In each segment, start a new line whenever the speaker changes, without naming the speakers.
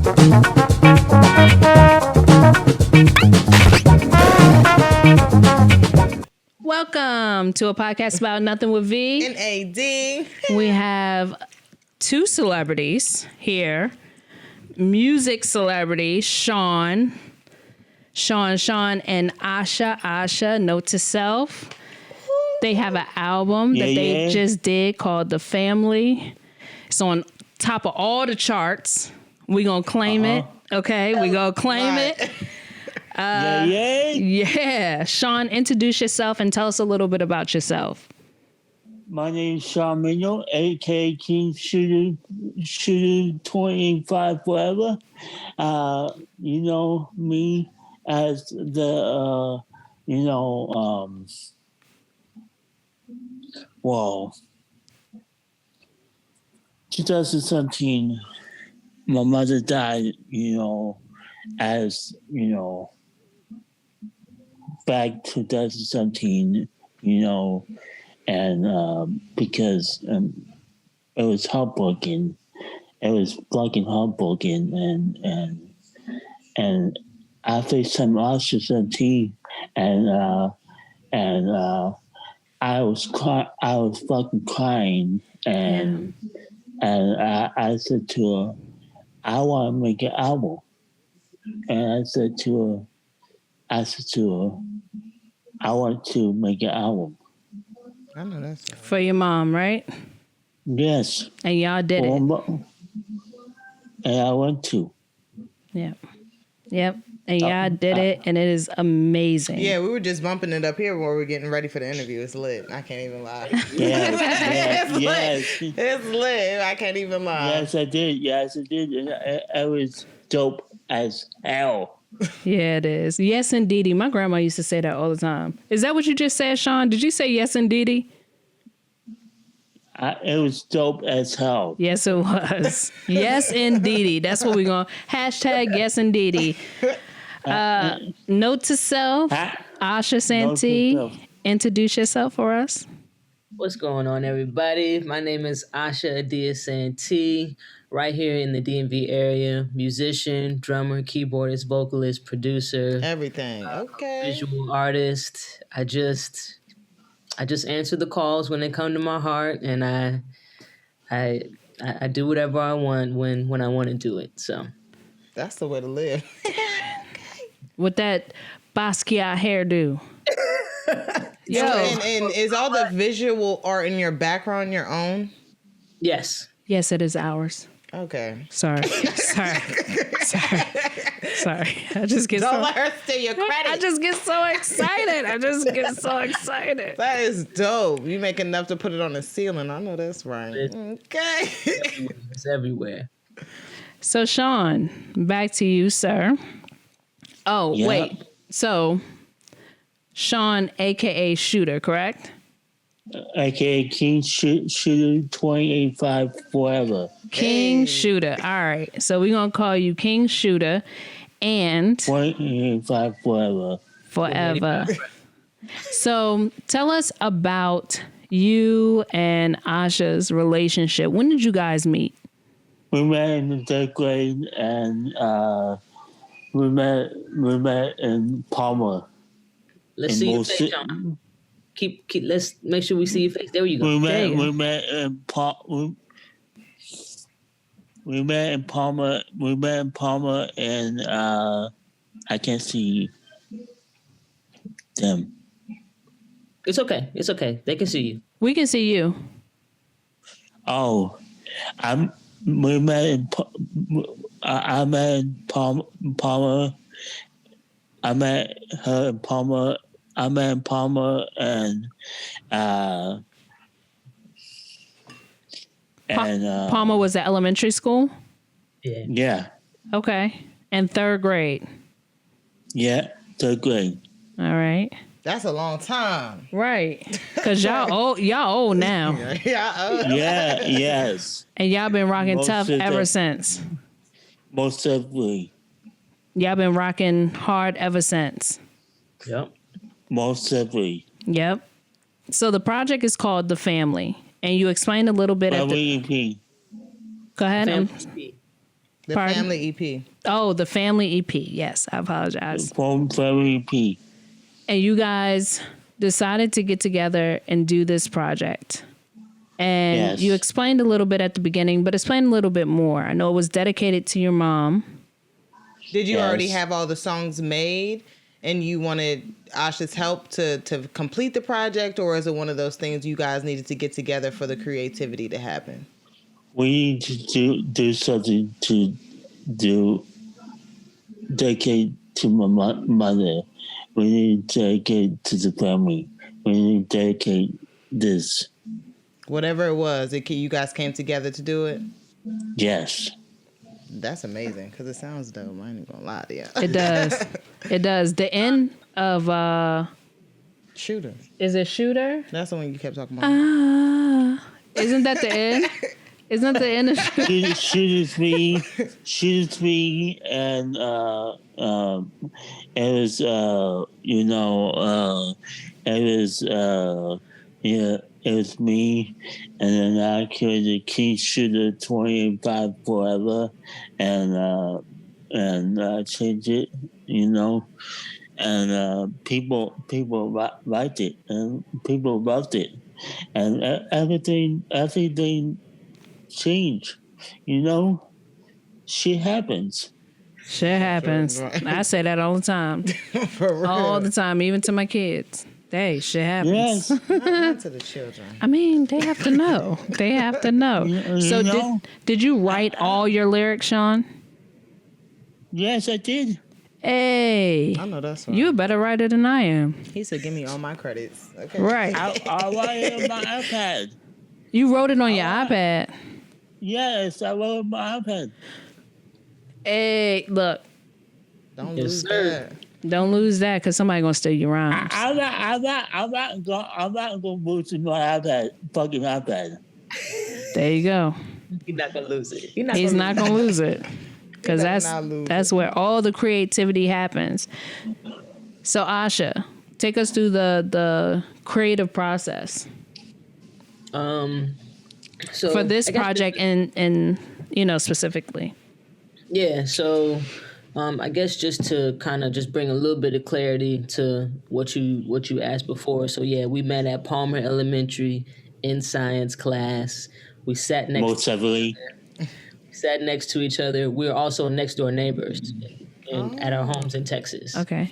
Welcome to a podcast about nothing with V
and AD.
We have two celebrities here. Music celebrity Sean, and Asha, Note to Self. They have an album that they just did called The Family. It's on top of all the charts. We gonna claim it, okay? We gonna claim it. Yeah. Sean, introduce yourself and tell us a little bit about yourself.
My name is Sean Mino, aka King Shooter 25 forever. You know me as the 2017, my mother died, back 2017, and because it was heartbroken. It was fucking heartbroken, and I faced some Asha 17, and I was fucking crying, and I said to her, I want to make an album, and I said to her, I want to make an album.
I know that's right.
For your mom, right?
Yes.
And y'all did it.
And I went to.
Yep. And y'all did it, and it is amazing.
Yeah, we were just bumping it up here while we were getting ready for the interview. It's lit. I can't even lie.
Yes.
It's lit. I can't even lie.
Yes, I did. It was dope as hell.
Yeah, it is. Yes, indeedy. My grandma used to say that all the time. Is that what you just said, Sean? Did you say yes, indeedy?
It was dope as hell.
Yes, it was. Yes, indeedy. That's what we're going to hashtag yes, indeedy. Note to self, Asha Santee. Introduce yourself for us.
What's going on, everybody? My name is Asha Adia Santee, right here in the DMV area. Musician, drummer, keyboardist, vocalist, producer.
Everything. Okay.
Visual artist. I just answer the calls when they come to my heart, and I do whatever I want when I want to do it. So
that's the way to live.
With that Basquiat hairdo.
Yo, and is all the visual art in your background your own?
Yes.
Yes, it is ours.
Okay.
Sorry. I just get
Don't let her steal your credit.
I just get so excited.
That is dope. You make enough to put it on the ceiling. I know that's right. Okay.
It's everywhere.
So, Sean, back to you, sir. Oh, yeah. Wait. So, Sean, a.k.a. Shooter, correct?
A.k.a. King Shooter 28-5 forever.
King Shooter. All right. So we're going to call you King Shooter and
28-5 forever.
Forever. So tell us about you and Asha's relationship. When did you guys meet?
We met in the 3rd grade, and we met in Palmer.
Let's see your face, John. Keep. Let's make sure we see your face. There you go.
We met in Palmer. And I can't see them.
It's okay. They can see you.
We can see you.
Oh, I met in Palmer. I met her in Palmer. And
Palmer was at elementary school?
Yeah.
Okay. And 3rd grade?
Yeah, 3rd grade.
All right.
That's a long time.
Right. Because y'all old now.
Yeah, yes.
And y'all been rocking tough ever since.
Most definitely.
Y'all been rocking hard ever since.
Yep.
Most definitely.
Yep. So the project is called The Family. And you explained a little bit at the...
Go ahead.
The
Pardon?
family EP.
Oh, the family EP. Yes, I apologize.
Family EP.
And you guys decided to get together and do this project. And
Yes.
you explained a little bit at the beginning, but explain a little bit more. I know it was dedicated to your mom.
Did you
Yes.
already have all the songs made and you wanted Asha's help to complete the project, or is it one of those things you guys needed to get together for the creativity to happen?
We need to do something to dedicate to my mother. We need to dedicate to the family. We need to dedicate this.
Whatever it was, you guys came together to do it?
Yes.
That's amazing, because it sounds dope. I ain't gonna lie to you.
It does. It does. The end of
Shooter.
is it Shooter?
That's the one you kept talking about.
Isn't that the end? Isn't that the end of Shooter?
Shoots me, and it was it was me, and then I created King Shooter 25 forever, and changed it, and people liked it, and people loved it, and everything changed, Shit happens.
Shit happens. I say that all the time.
For real.
All the time, even to my kids. Hey, shit happens.
Yes.
Not to the children.
I mean, they have to know. They have to know. So did you write all your lyrics, Sean?
Yes, I did.
Hey.
I know that's right.
You a better writer than I am.
He said, "Give me all my credits." Okay.
Right.
I write it on my iPad.
You wrote it on your iPad.
Yes, I wrote it on my iPad.
Hey, look.
Don't
Yes,
lose
sir.
that.
Don't lose that because somebody gonna steal your rhymes.
I'm not going to lose my fucking iPad.
There you go.
You're not gonna lose it.
He's not gonna lose it because
better not lose
that's where all the creativity happens. So Asha, take us through the creative process
So
for this
I guess
project and specifically.
Yeah, so I guess just to kind of just bring a little bit of clarity to what you asked before. So yeah, we met at Palmer Elementary in science class. We sat next to each other. We were also next door neighbors at our homes in Texas.
Okay.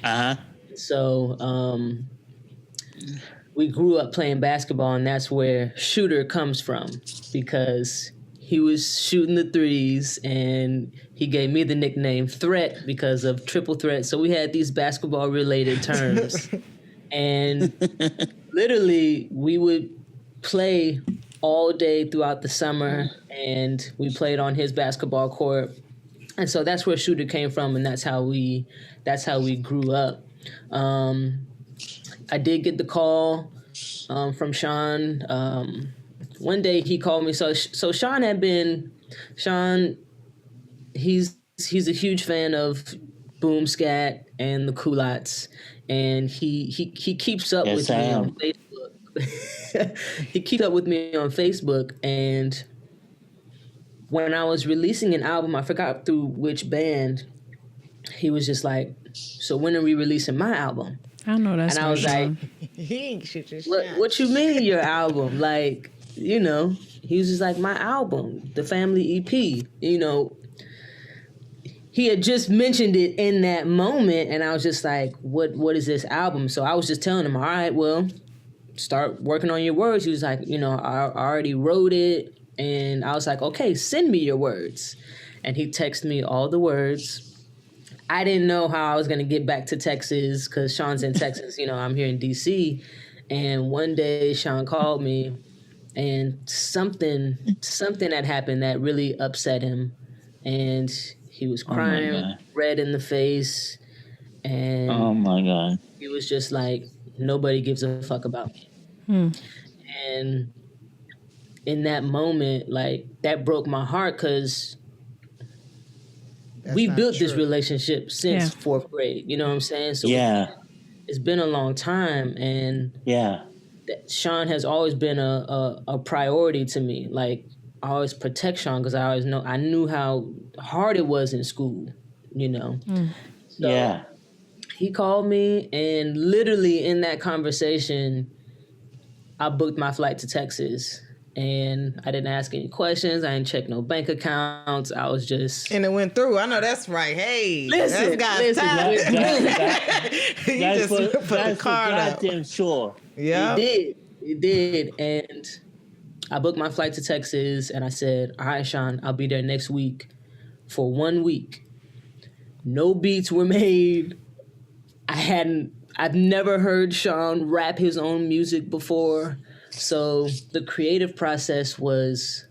So we grew up playing basketball, and that's where Shooter comes from, because he was shooting the threes, and he gave me the nickname Threat because of triple threat. So we had these basketball-related terms. And literally, we would play all day throughout the summer, and we played on his basketball court. And so that's where Shooter came from, and that's how we grew up. I did get the call from Sean. One day he called me. So Sean, he's a huge fan of boom scat and the culottes, and he keeps up with me on Facebook. He keeps up with me on Facebook, and when I was releasing an album, I forgot through which band, he was just like, "So when are we releasing my album?"
I know that's.
And I was like,
He ain't shoot your shot.
what you mean your album? Like, he was just like, my album, the family EP, He had just mentioned it in that moment, and I was just like, what is this album? So I was just telling him, all right, well, start working on your words. He was like, I already wrote it. And I was like, okay, send me your words. And he texted me all the words. I didn't know how I was going to get back to Texas because Sean's in Texas. I'm here in D.C. And one day Sean called me, and something had happened that really upset him. And he was crying, red in the face. And
oh my God.
He was just like, nobody gives a fuck about me. And in that moment, like, that broke my heart because we built this relationship since fourth grade. You know what I'm saying? So it's been a long time, and Sean has always been a priority to me. Like, always protect Sean because I knew how hard it was in school, you know. So
Yeah.
he called me, and literally in that conversation, I booked my flight to Texas. And I didn't ask any questions. I didn't check no bank accounts. I was just...
And it went through. I know that's right. Hey,
listen,
that's time. You just put the card up.
Sure.
Yeah.
It did. And I booked my flight to Texas, and I said, all right, Sean, I'll be there next week for 1 week. No beats were made. I've never heard Sean rap his own music before. So the creative process was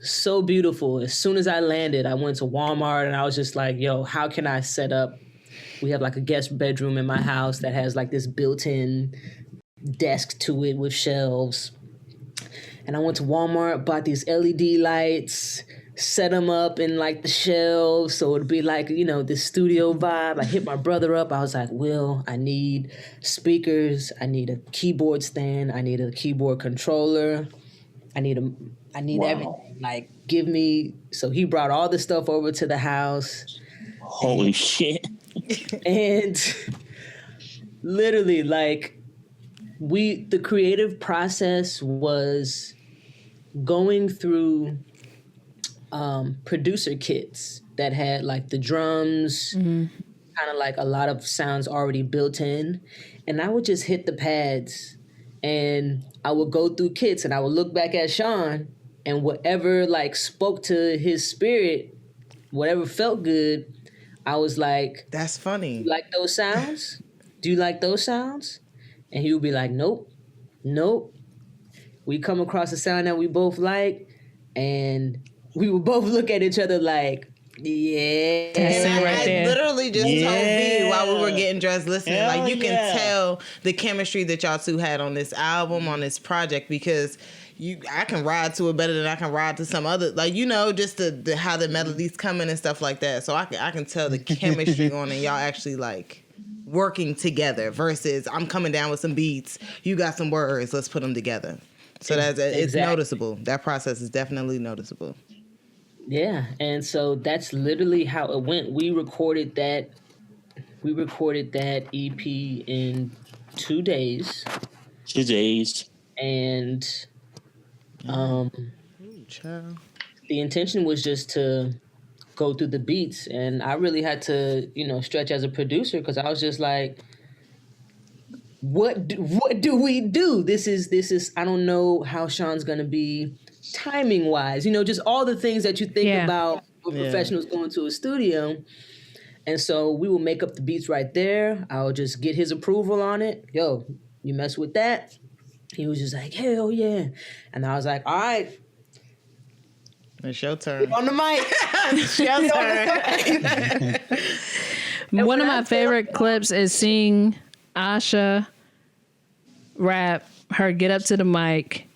so beautiful. As soon as I landed, I went to Walmart and I was just like, yo, how can I set up? We have like a guest bedroom in my house that has like this built-in desk to it with shelves. And I went to Walmart, bought these LED lights, set them up in like the shelves so it'd be like, you know, this studio vibe. I hit my brother up. I was like, Will, I need speakers. I need a keyboard stand. I need a keyboard controller. I need everything. Like, give me. So he brought all the stuff over to the house.
Holy shit.
And literally, like, the creative process was going through producer kits that had like the drums, kind of like a lot of sounds already built in. And I would just hit the pads and I would go through kits and I would look back at Sean, and whatever like spoke to his spirit, whatever felt good, I was like,
that's funny.
You like those sounds? Do you like those sounds? And he would be like, nope. We come across a sound that we both like, and we would both look at each other like, yeah.
And I literally just told V while we were getting dressed listening, like, you can tell the chemistry that y'all two had on this album, on this project, because I can ride to it better than I can ride to some other, like, you know, just the how the melodies come in and stuff like that. So I can tell the chemistry on it. Y'all actually like working together versus I'm coming down with some beats, you got some words, let's put them together. So it's noticeable. That process is definitely noticeable.
Yeah, and so that's literally how it went. We recorded that EP in 2 days.
2 days.
And the intention was just to go through the beats, and I really had to, you know, stretch as a producer because I was just like, what do we do? This is I don't know how Sean's gonna be timing wise, you know, just all the things that you think about when professionals go into a studio. And so we will make up the beats right there. I'll just get his approval on it. Yo, you mess with that? He was just like, hell yeah. And I was like, all right.
It's your turn.
On the mic.
It's your turn.
One of my favorite clips is seeing Asha rap, her get up to the mic,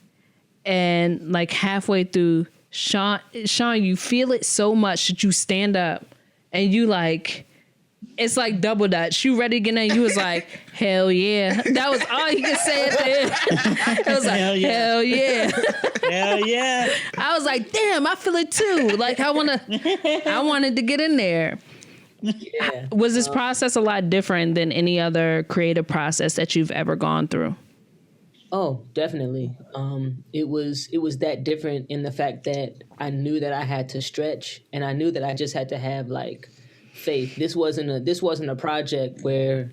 and like halfway through, Sean, you feel it so much that you stand up and you like, it's like double dutch. You ready to get in? You was like, hell yeah. That was all you could say at the end. It was like, hell yeah.
Hell yeah.
I was like, damn, I feel it too. Like I wanted to get in there.
Yeah.
Was this process a lot different than any other creative process that you've ever gone through?
Oh, definitely. It was that different in the fact that I knew that I had to stretch, and I knew that I just had to have like faith. This wasn't a project where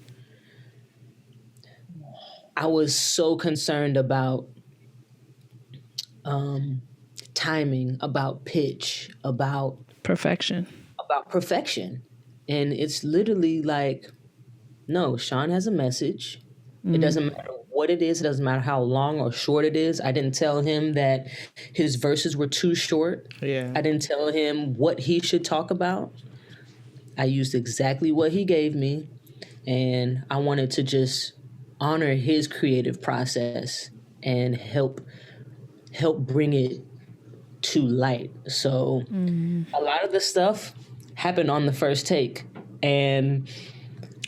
I was so concerned about timing, about pitch, about
perfection.
And it's literally like, no, Sean has a message. It doesn't matter what it is. It doesn't matter how long or short it is. I didn't tell him that his verses were too short.
Yeah.
I didn't tell him what he should talk about. I used exactly what he gave me, and I wanted to just honor his creative process and help bring it to light. So a lot of the stuff happened on the first take, and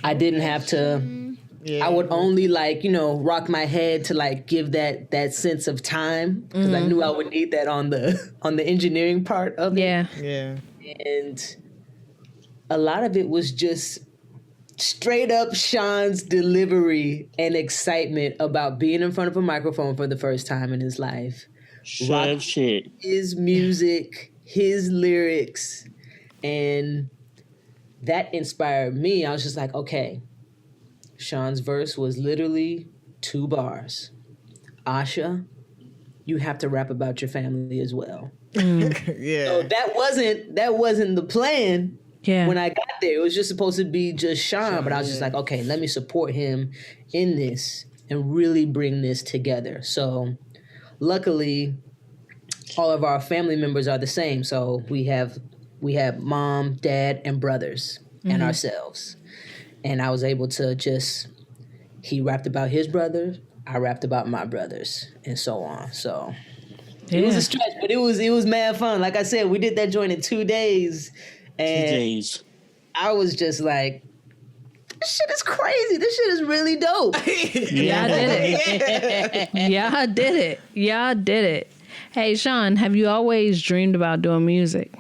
I didn't have to I would only rock my head to give that sense of time because I knew I would need that on the engineering part of it.
Yeah.
And a lot of it was just straight up Sean's delivery and excitement about being in front of a microphone for the first time in his life.
Shit.
His music, his lyrics, and that inspired me. I was just like, okay, Sean's verse was literally 2 bars. Asha, you have to rap about your family as well.
Yeah.
So that wasn't the plan.
Yeah.
When I got there, it was just supposed to be just Sean, but I was just like, okay, let me support him in this and really bring this together. So luckily, all of our family members are the same. So we have mom, dad, and brothers and ourselves. And I was able to he rapped about his brothers, I rapped about my brothers, and so on. So it was a stretch, but it was mad fun. Like I said, we did that joint in 2 days. And
2 days.
I was just like, this shit is crazy. This shit is really dope.
Y'all did it. Y'all did it. Hey, Sean, have you always dreamed about doing music?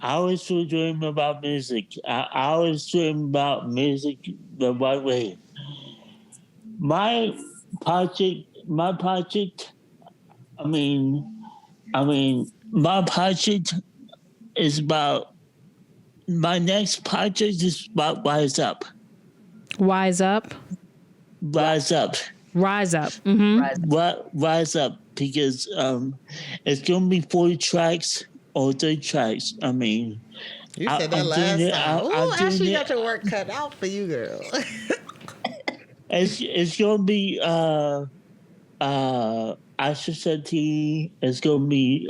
I always dream about music. I always dream about music the right way. My project, my project is about, my next project is about Rise Up.
Wise up?
Rise Up.
Rise up. Mm-hmm.
Rise Up, because it's going to be 40 tracks or 30 tracks. I mean,
you said that last time. Ooh, Ashley got your work cut out for you, girl.
It's going to be Asha Seti, it's going to be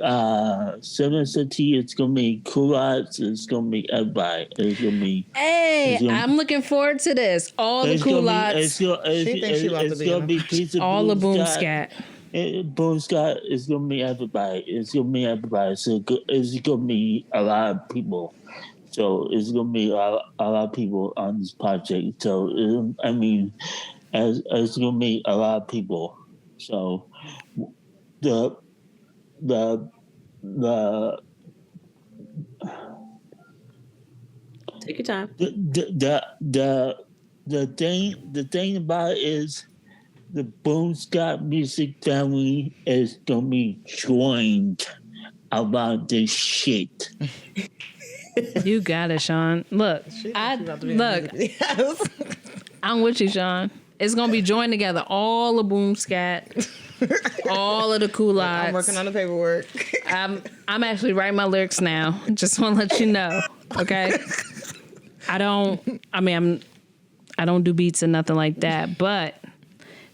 Seven Seti, it's going to be Kulats, it's going to be everybody. It's going to be...
Hey, I'm looking forward to this. All the Kulats.
It's going to be Piece of
all the Boom Scat.
Boom Scat is going to be everybody. It's going to be everybody. So it's going to be a lot of people. So it's going to be a lot of people on this project. So, it's going to be a lot of people. So the
take your time.
The thing about it is the Boom Scott music family is gonna be joined about this shit.
You got it, Sean. Look, I'm with you, Sean. It's gonna be joined together. All the Boom Scat, all of the Kulats.
I'm working on the paperwork.
I'm actually writing my lyrics now. Just want to let you know, okay? I don't do beats or nothing like that, but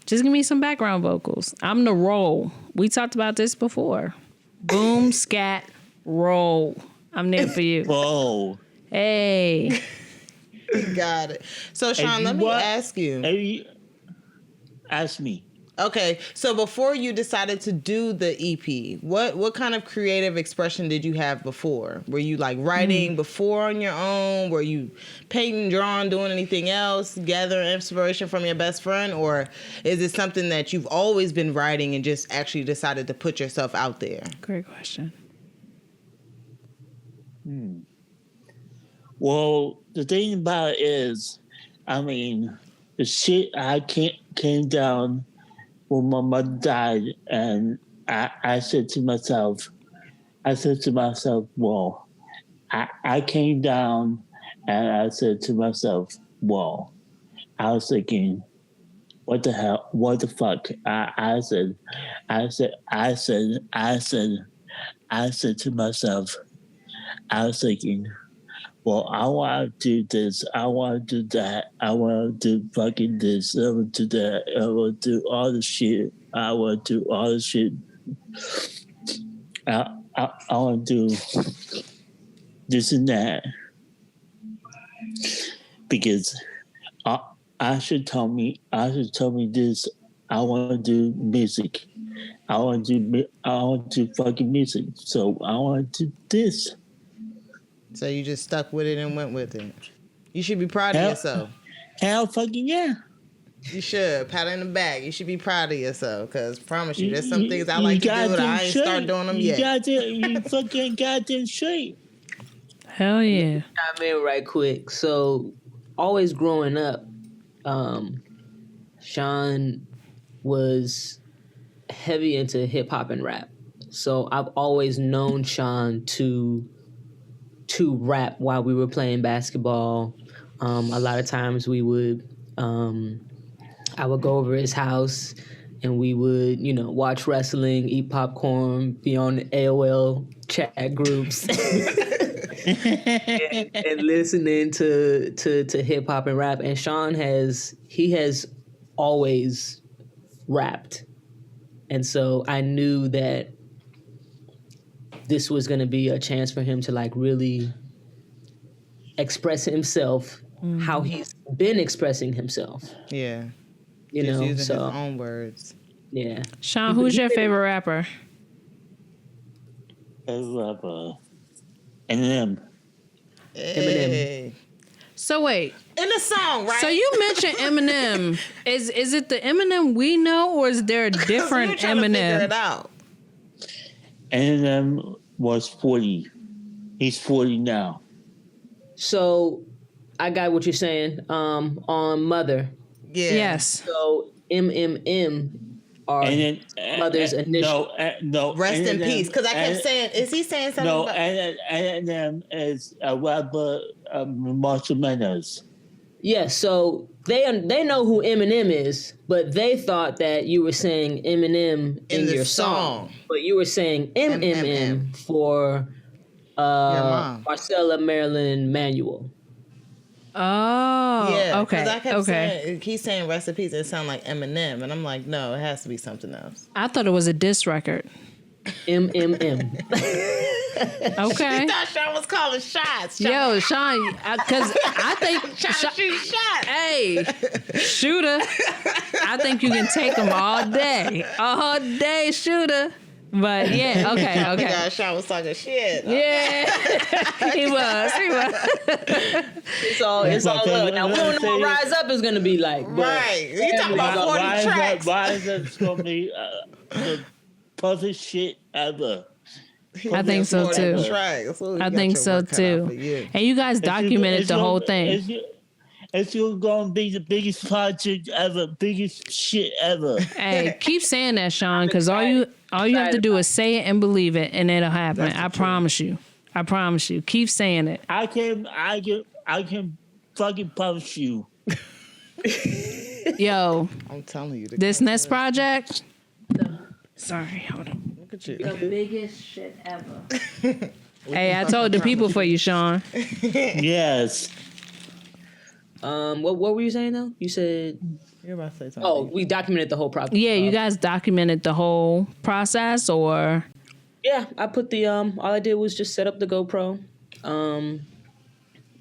just give me some background vocals. I'm the roll. We talked about this before. Boom Scat roll. I'm there for you.
Whoa.
Hey.
Got it. So, Sean, let me ask you.
Ask me.
Okay, so before you decided to do the EP, what kind of creative expression did you have before? Were you like writing before on your own? Were you painting, drawing, doing anything else, gathering inspiration from your best friend? Or is it something that you've always been writing and just actually decided to put yourself out there?
Great question.
Well, the thing about it is, the shit I came down when my mother died, and I said to myself, well, I came down and I said to myself, well, I was thinking, what the hell, what the fuck? I said to myself, I was thinking, well, I want to do this, I want to do that, I want to do fucking this, I want to do that, I want to do all the shit, I want to do all the shit. I want to do this and that. Because Asha told me this, I want to do music. I want to do fucking music. So I want to do this.
So you just stuck with it and went with it. You should be proud of yourself.
Hell fucking yeah.
You should. Pat in the back. You should be proud of yourself. Because promise you, there's some things I like to do that I ain't start doing them yet.
You fucking goddamn straight.
Hell yeah.
I'm in right quick. So, always growing up, Sean was heavy into hip hop and rap. So I've always known Sean to rap while we were playing basketball. A lot of times we would, I would go over his house and we would, watch wrestling, eat popcorn, be on AOL chat groups, and listening to hip hop and rap. And Sean has always rapped, and so I knew that this was going to be a chance for him to like really express himself, how he's been expressing himself.
Yeah.
Just
using his own words.
Yeah.
Sean, who's your favorite rapper?
Eminem.
Hey.
So wait.
In the song, right?
So you mentioned Eminem. Is it the Eminem we know, or is there a different
We're trying to figure it
Eminem?
out.
Eminem was 40. He's 40 now.
So I got what you're saying. On Mother.
Yeah.
Yes.
So MMM are Mother's initial.
No.
Rest in
Eminem,
peace. Because I kept saying, is he saying something
No,
about...
Eminem is a rapper, Marshall Mathers.
Yeah, so they know who Eminem is, but they thought that you were saying Eminem in your song. But you were saying MMM for Marcella Marilyn Manuel.
Oh,
yeah,
okay.
Because I kept saying, he's saying recipes that sound like Eminem, and I'm like, no, it has to be something else.
I thought it was a diss record.
MMM.
Okay.
You thought Sean was calling shots.
Yo, Sean, because I think
Trying to shoot shots.
Hey, shooter. I think you can take them all day, shooter. But yeah, okay.
God, Sean was talking shit.
Yeah, he was.
It's all love. Now we don't know what Rise Up is gonna be like.
Right. You talking about 40 tracks.
Rise Up's gonna be the perfect shit ever.
I think so too. I think so too. And you guys documented the whole thing.
It's going to be the biggest project ever, biggest shit ever.
Hey, keep saying that, Sean, because all you have to do is say it and believe it, and it'll happen. I promise you. I promise you. Keep saying it.
I can fucking promise you.
Yo,
I'm telling you.
this next project. Sorry, hold on.
Look at you.
The biggest shit ever. Hey, I told the people for you, Sean.
Yes.
What were you saying though? You said
You're about to say something.
Oh, we documented the whole process.
Yeah, you guys documented the whole process, or?
Yeah, I put the all I did was just set up the GoPro,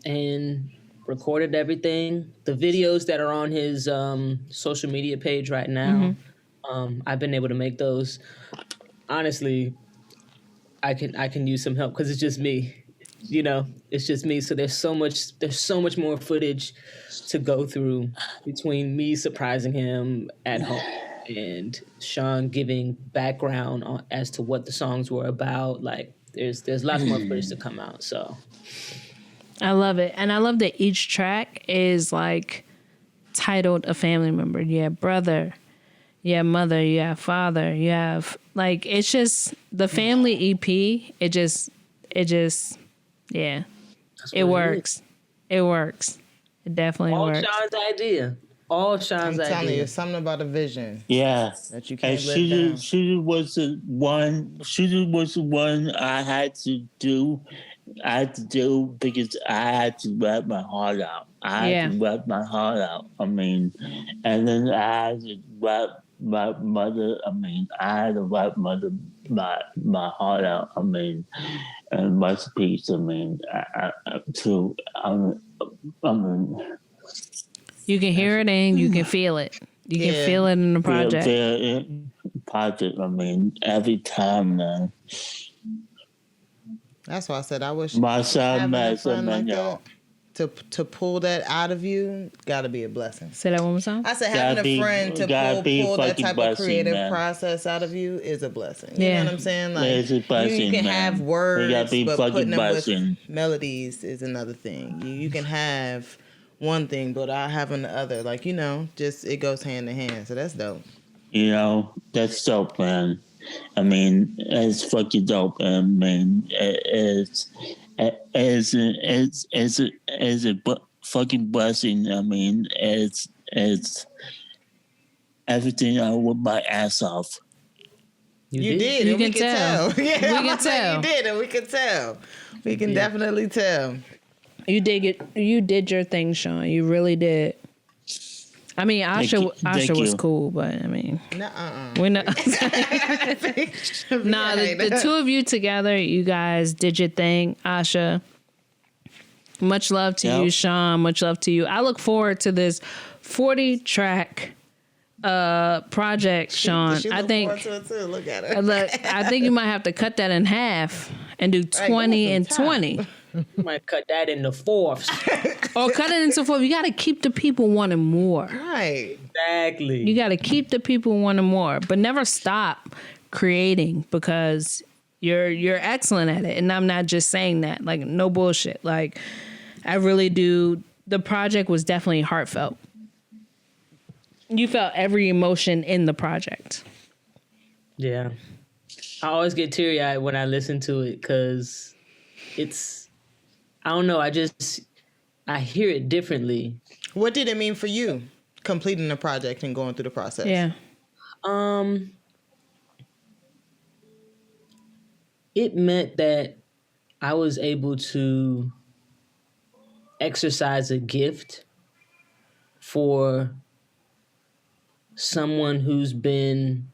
and recorded everything. The videos that are on his social media page right now, I've been able to make those. Honestly, I can use some help because it's just me. You know, it's just me. So there's so much more footage to go through between me surprising him at home and Sean giving background as to what the songs were about. Like there's lots more footage to come out. So
I love it. And I love that each track is like titled a family member. You have brother, you have mother, you have father, you have like, it's just the family EP. It just, yeah, it works. It works. It definitely works.
All Sean's idea.
I'm telling you, something about a vision.
Yeah.
That you can't let down.
She was the one I had to do. Because I had to rap my heart out. I mean, and then I had to rap my mother. I mean, I had to rap my heart out. I mean, and recipes. I mean,
you can hear it and you can feel it. You can feel it in the project.
I mean, every time, man.
That's why I said I wish
My son,
having a friend like that. to pull that out of you, gotta be a blessing.
Say that one more time.
I said having a friend to pull that type of creative
man.
process out of you is a blessing. You
Yeah.
know what I'm saying? Like
It's a blessing,
you can
man.
have words, but putting them
blessing.
with melodies is another thing. You can have one thing, but I having the other. Like, just it goes hand in hand. So that's dope.
That's dope, man. I mean, it's fucking dope. I mean, it's a fucking blessing. I mean, it's everything I worked my ass off.
You did, and we can tell. Yeah, we can tell. You did, and we can tell. We can definitely tell.
You did it. You did your thing, Sean. You really did. I mean, Asha was cool, but I mean, we're not. Nah, the two of you together, you guys did your thing. Asha, much love to you, Sean. Much love to you. I look forward to this 40-track project, Sean.
I think. Forward to it too. Look at her.
Look, I think you might have to cut that in half and do 20 and 20.
You might cut that into fourths.
Or cut it into four. You got to keep the people wanting more.
Right.
Exactly.
You got to keep the people wanting more, but never stop creating because you're excellent at it. And I'm not just saying that. Like, no bullshit. Like, I really do. The project was definitely heartfelt. You felt every emotion in the project.
Yeah. I always get teary-eyed when I listen to it because it's, I don't know, I hear it differently.
What did it mean for you, completing the project and going through the process?
Yeah.
It meant that I was able to exercise a gift for someone who's been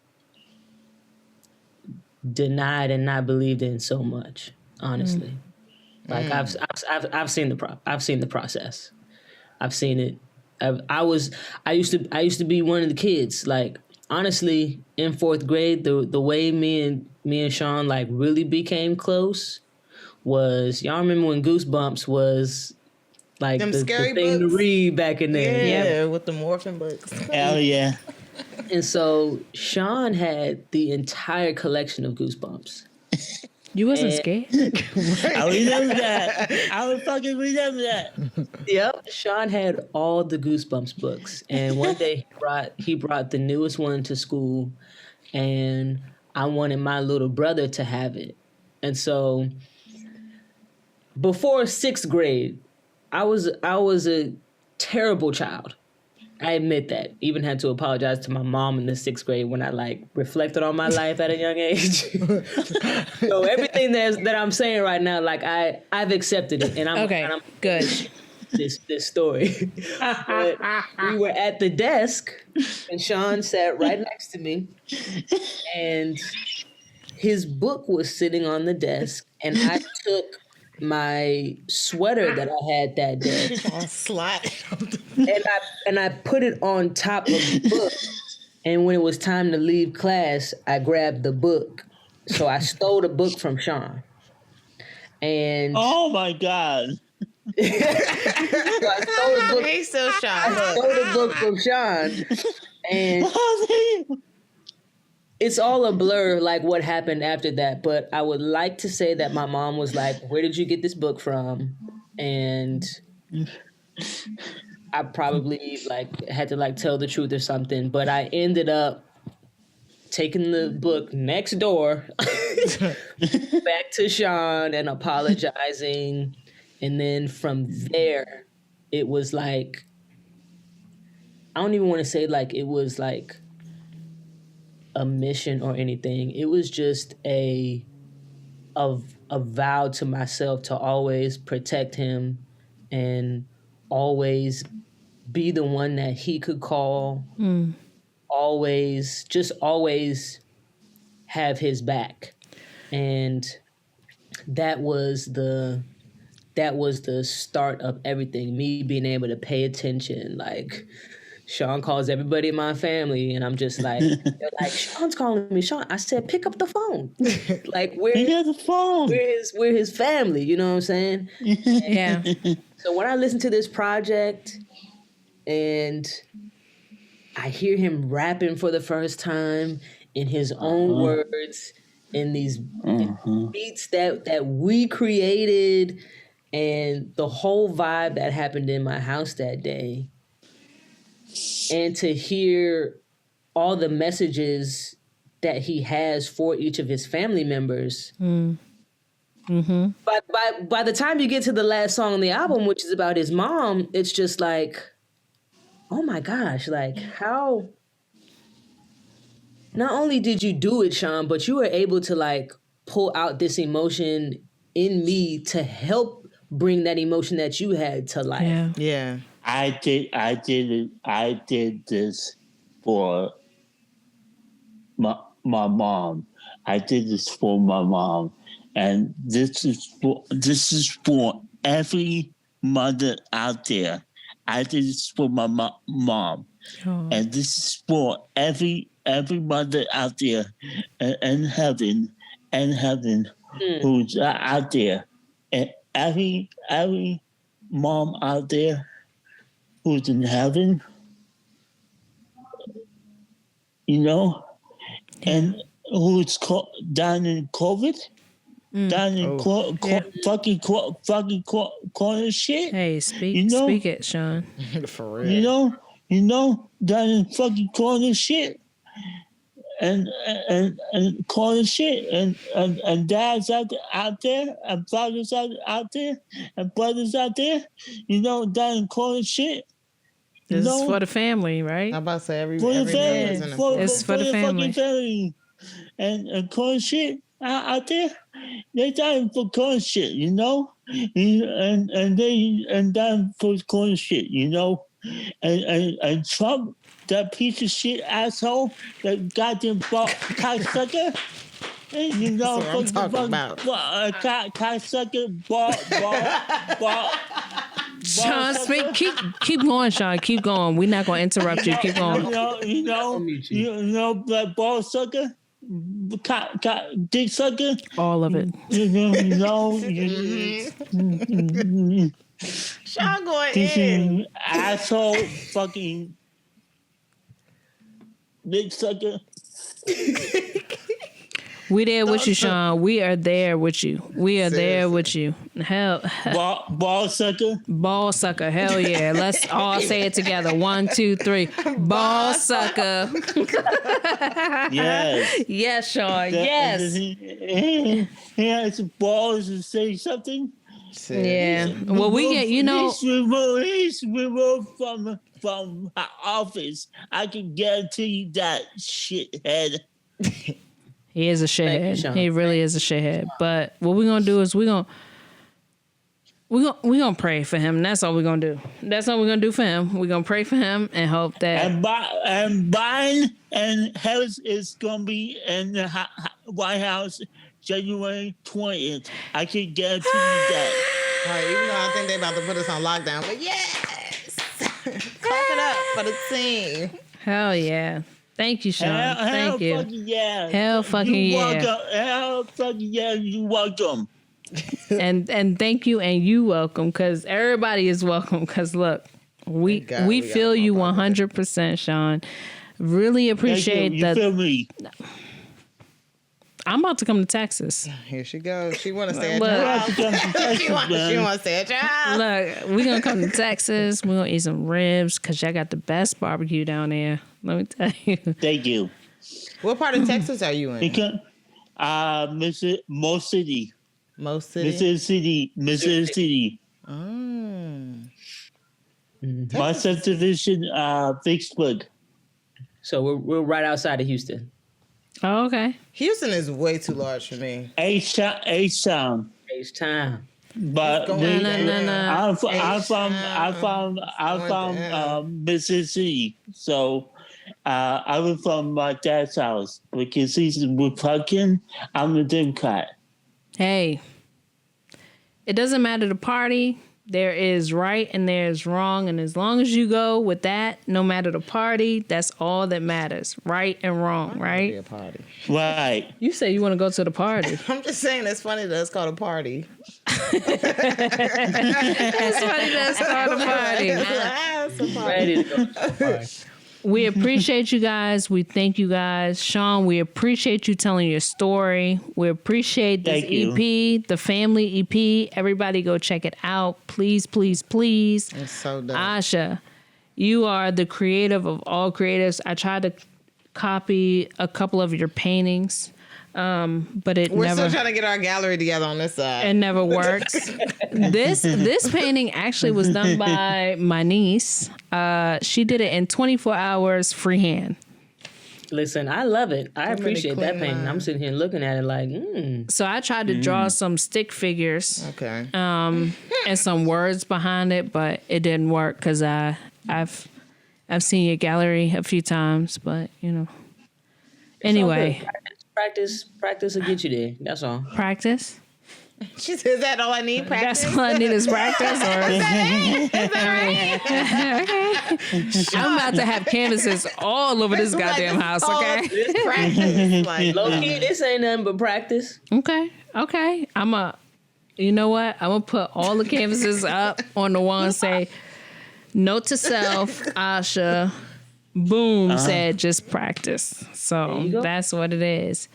denied and not believed in so much, honestly. Like I've seen the process. I've seen it. I used to be one of the kids. Like, honestly, in fourth grade, the way me and Sean like really became close was, y'all remember when Goosebumps was like the thing to read back in there?
Yeah, with the morphin books.
Hell yeah.
And so Sean had the entire collection of Goosebumps.
You wasn't scared?
I remember that. I would fucking remember that.
Yep. Sean had all the Goosebumps books. And one day he brought the newest one to school, and I wanted my little brother to have it. And so before 6th grade, I was a terrible child. I admit that. Even had to apologize to my mom in the 6th grade when I like reflected on my life at a young age. So everything that I'm saying right now, like I've accepted it, and I'm
good.
This story. But we were at the desk, and Sean sat right next to me, and his book was sitting on the desk, and I took my sweater that I had that day, and I put it on top of the book. And when it was time to leave class, I grabbed the book. So I stole the book from Sean. And
oh my God!
So I stole the book. He's so shy.
I stole the book from Sean, and it's all a blur, like what happened after that. But I would like to say that my mom was like, "Where did you get this book from?" And I probably like had to like tell the truth or something. But I ended up taking the book next door back to Sean and apologizing. And then from there, it was like, I don't even want to say like it was like a mission or anything. It was just a vow to myself to always protect him and always be the one that he could call. Always have his back. And that was the start of everything. Me being able to pay attention, like Sean calls everybody in my family, and I'm just like, they're like, Sean's calling me. Sean, I said, pick up the phone. Like,
Pick up the phone.
we're his family. You know what I'm saying?
Yeah.
So when I listen to this project, and I hear him rapping for the first time in his own words, in these beats that we created, and the whole vibe that happened in my house that day, and to hear all the messages that he has for each of his family members. By the time you get to the last song on the album, which is about his mom, it's just like, oh my gosh, like how not only did you do it, Sean, but you were able to like pull out this emotion in me to help bring that emotion that you had to life.
Yeah.
I did this for my mom. I did this for my mom, and this is for every mother out there. I did this for my mom, and this is for every mother out there in heaven who's out there, and every mom out there who's in heaven, and who's down in COVID, down in fucking corner shit.
Hey, speak it, Sean.
For real.
Down in fucking corner shit. And corner shit, and dads out there, and fathers out there, and brothers out there, down in corner shit.
This is for the family, right?
I'm about to say
For the family,
it's for the family.
Family. And corner shit out there, they dying for corner shit, and they dying for corner shit, and Trump, that piece of shit asshole, that goddamn cocksucker. And
That's what I'm talking about.
Cocksucker, ball.
Sean, speak. Keep going, Sean. Keep going. We're not gonna interrupt you. Keep going.
That ball sucker, dick sucker.
All of it.
Sean going in.
Asshole, fucking dick sucker.
We there with you, Sean. We are there with you. We are there with you. Hell.
Ball sucker.
Ball sucker. Hell yeah. Let's all say it together. 1, 2, 3. Ball sucker.
Yes.
Yes, Sean. Yes.
He has balls to say something.
Yeah. Well, we get,
He's removed from our office. I can guarantee you that, shithead.
He is a shithead. He really is a shithead. But what we're gonna do is we're gonna pray for him. And that's all we're gonna do. That's all we're gonna do for him. We're gonna pray for him and hope that.
And Biden and Harris is gonna be in the White House January 20th. I can guarantee you that.
All right, even though I think they about to put us on lockdown, but yes, clap it up for the team.
Hell yeah. Thank you, Sean. Thank you.
Fucking yeah.
Hell fucking yeah.
Hell fucking yeah. You welcome.
and thank you and you welcome, because everybody is welcome. Because look, we feel you 100%, Sean. Really appreciate that.
You feel me?
I'm about to come to Texas.
Here she goes. She want to stay at your house. She want to stay at your house.
Look, we're going to come to Texas. We're going to eat some ribs because y'all got the best barbecue down there. Let me tell you.
Thank you.
What part of Texas are you in?
Mo City.
Mo City?
Mississippi City. My subdivision, Vicksburg.
So we're right outside of Houston.
Oh, okay.
Houston is way too large for me.
H-Town.
H-Town.
But
No.
I'm from Mississippi, so I was from my dad's house because he's a Republican. I'm a Democrat.
Hey, it doesn't matter the party. There is right and there is wrong. And as long as you go with that, no matter the party, that's all that matters. Right and wrong, right?
A party.
Right.
You say you want to go to the party.
I'm just saying it's funny that it's called a party.
It's funny that's called a party.
It's a party.
Ready to go to the party.
We appreciate you guys. We thank you guys. Sean, we appreciate you telling your story. We appreciate this
Thank you.
EP, the family EP. Everybody go check it out. Please, please, please.
It's so dope.
Asha, you are the creative of all creatives. I tried to copy a couple of your paintings, but
We're
never.
still trying to get our gallery together on this side.
It never works. This painting actually was done by my niece. She did it in 24 hours freehand.
Listen, I love it. I appreciate that
clean
painting.
line.
I'm sitting here looking at it like,
So I tried to draw some stick figures
Okay.
and some words behind it, but it didn't work because I've seen your gallery a few times, but you know. Anyway,
Practice will get you there. That's all.
practice.
She says, is that all I need? Practice?
That's all I need is practice. Or I'm about to have canvases all over this goddamn house. Okay.
This practice. Like,
Low key, this ain't nothing but practice.
Okay. You know what? I'm gonna put all the canvases up on the wall and say, note to self, Asha, boom, said just practice. So that's what it is.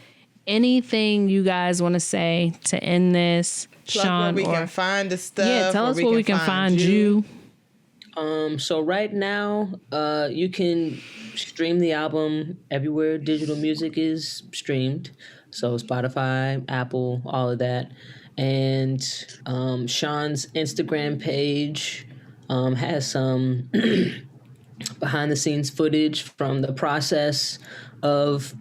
Anything you guys want to say to end this,
plug
Sean?
where we
or
can find the stuff.
yeah, tell us where we can find you.
So right now, you can stream the album everywhere digital music is streamed. So Spotify, Apple, all of that. And Sean's Instagram page has some behind the scenes footage from the process of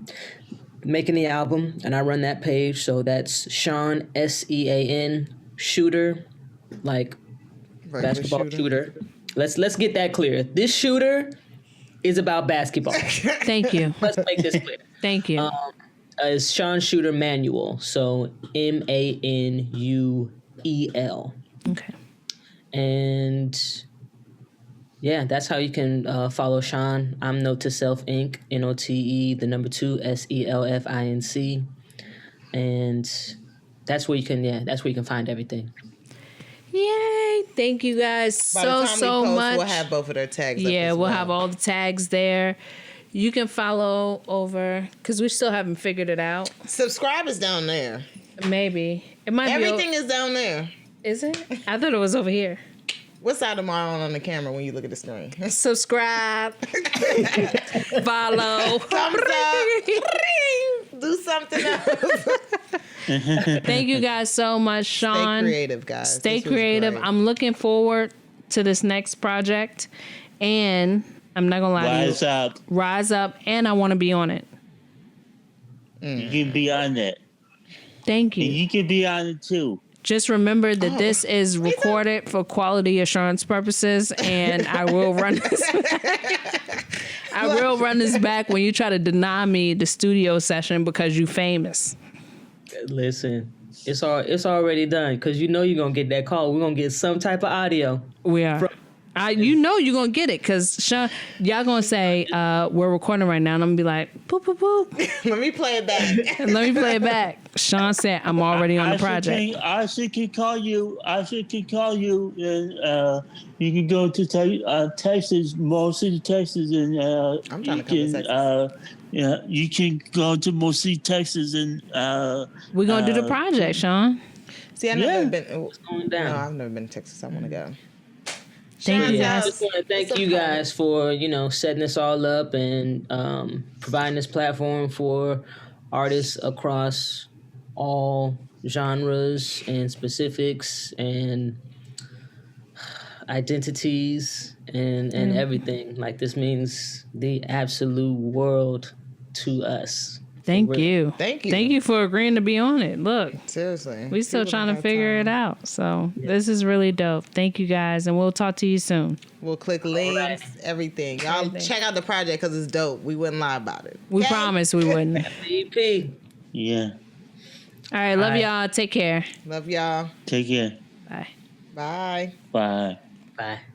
making the album, and I run that page. So that's Sean SEAN shooter, like
Regular
basketball shooter. Let's get that clear. This shooter is about basketball.
Thank you.
Let's make this clear.
Thank you.
It's Sean Shooter Manual. So MANUEL.
Okay.
And yeah, that's how you can follow Sean. I'm Note to Self Inc. NOTE 2 SELFINC. And that's where you can find everything.
Yay! Thank you guys
By the time we
so
post,
much.
we'll have both of their tags. up
Yeah,
as
we'll
well.
have all the tags there. You can follow over because we still haven't figured it out.
Subscribe is down there.
Maybe it might
Everything
be.
is down there.
Is it? I thought it was over here.
What side am I on the camera when you look at the screen?
Subscribe, follow,
Thumbs up. Do something else.
Thank you guys so much, Sean.
Stay creative, guys.
Stay
This was
creative.
great.
I'm looking forward to this next project, and I'm not gonna lie to
Rise
you.
up.
Rise up, and I want to be on it.
You can be on it.
Thank
And
you.
you can be on it too.
Just remember that this is recorded for quality assurance purposes, and I will run this. I will run this back when you try to deny me the studio session because you famous.
Listen, it's already done because you know you're going to get that call. We're going to get some type of audio.
We are. You know you're going to get it because Sean, y'all going to say, we're recording right now. And I'm going to be like, poop, poop, poop.
Let me play it back.
And let me play it back. Sean said, I'm already on the project.
Asha can call you. Asha can call you, and you can go to Texas, mostly Texas, and
I'm trying to come to Texas.
Yeah, you can go to mostly Texas, and
We're going to do the project, Sean.
See, I've never
Yeah.
been.
going down?
No, I've never been to Texas. I want to go.
Thank you
Yeah, I
guys.
just want to thank you guys for, setting this all up and providing this platform for artists across all genres and specifics and identities and everything. Like, this means the absolute world to us.
Thank you.
Thank you.
Thank you for agreeing to be on it. Look,
Seriously.
we still
People
trying
don't
to
have
figure it
time.
out. So this is really dope. Thank you guys, and we'll talk to you soon.
We'll click links, everything. Y'all check out the project because it's dope. We wouldn't lie about it.
We
Okay?
promise we wouldn't. All
EP.
yeah,
right, love
All right.
y'all. Take care.
Love y'all.
take care.
Bye.
Bye.
Bye.
Bye.